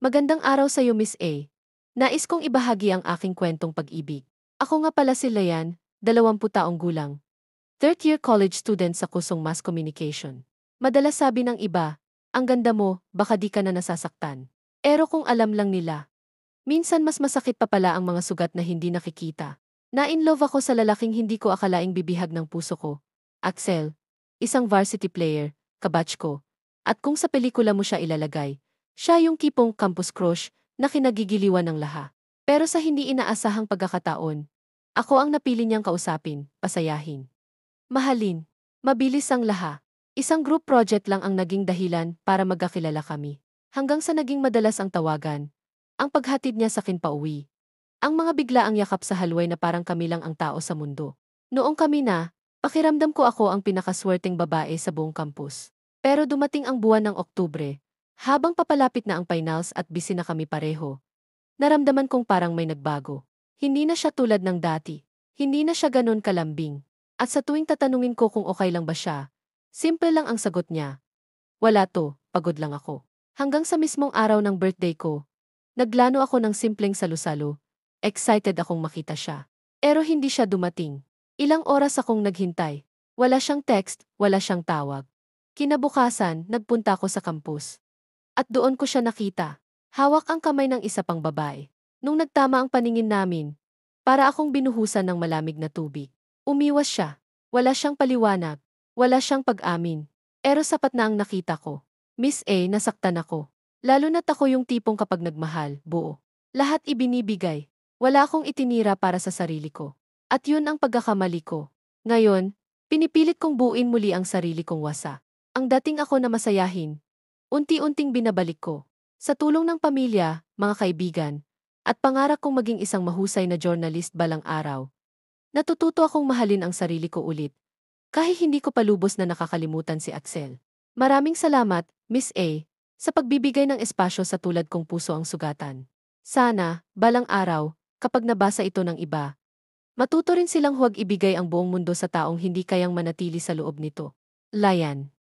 Magandang araw sa iyo, Miss A. Nais kong ibahagi ang aking kwentong pag-ibig. Ako nga pala si Layan, 20 taong gulang. Third-year college student sa kusong Mass Communication. Madalas sabi ng iba, ang ganda mo, baka di ka na nasasaktan. Pero kung alam lang nila, minsan mas masakit pa pala ang mga sugat na hindi nakikita. Na-inlove ako sa lalaking hindi ko akalaing bibihag ng puso ko. Axel, isang varsity player, kabatch ko. At kung sa pelikula mo siya ilalagay, siya yung tipong campus crush na kinagigiliwan ng lahat. Pero sa hindi inaasahang pagkakataon, ako ang napili niyang kausapin, pasayahin. Mahalin. Mabilis ang laha. Isang group project lang ang naging dahilan para magkakilala kami. Hanggang sa naging madalas ang tawagan. Ang paghatid niya sa akin pauwi. Ang mga biglaang yakap sa halway na parang kami lang ang tao sa mundo. Noong kami na, pakiramdam ko ako ang pinakaswerteng babae sa buong campus. Pero dumating ang buwan ng Oktubre. Habang papalapit na ang finals at busy na kami pareho, naramdaman kong parang may nagbago. Hindi na siya tulad ng dati. Hindi na siya ganon kalambing. At sa tuwing tatanungin ko kung okay lang ba siya, simple lang ang sagot niya. Wala to, pagod lang ako. Hanggang sa mismong araw ng birthday ko, naglano ako ng simpleng salu-salo. Excited akong makita siya. Pero hindi siya dumating. Ilang oras akong naghintay. Wala siyang text, wala siyang tawag. Kinabukasan, nagpunta ako sa campus. At doon ko siya nakita. Hawak ang kamay ng isa pang babae. Nung nagtama ang paningin namin, para akong binuhusan ng malamig na tubig. Umiwas siya. Wala siyang paliwanag. Wala siyang pag-amin. Pero sapat na ang nakita ko. Miss A, nasaktan ako. Lalo na't ako yung tipong kapag nagmahal, buo. Lahat ibinibigay. Wala akong itinira para sa sarili ko. At yun ang pagkakamali ko. Ngayon, pinipilit kong buuin muli ang sarili kong wasa. Ang dating ako na masayahin, unti-unting binabalik ko. Sa tulong ng pamilya, mga kaibigan, at pangarap kong maging isang mahusay na journalist balang araw, natututo akong mahalin ang sarili ko ulit. Kahit hindi ko palubos na nakakalimutan si Axel. Maraming salamat, Miss A, sa pagbibigay ng espasyo sa tulad kong puso ang sugatan. Sana, balang araw, kapag nabasa ito ng iba, matuto rin silang huwag ibigay ang buong mundo sa taong hindi kayang manatili sa loob nito. Layan.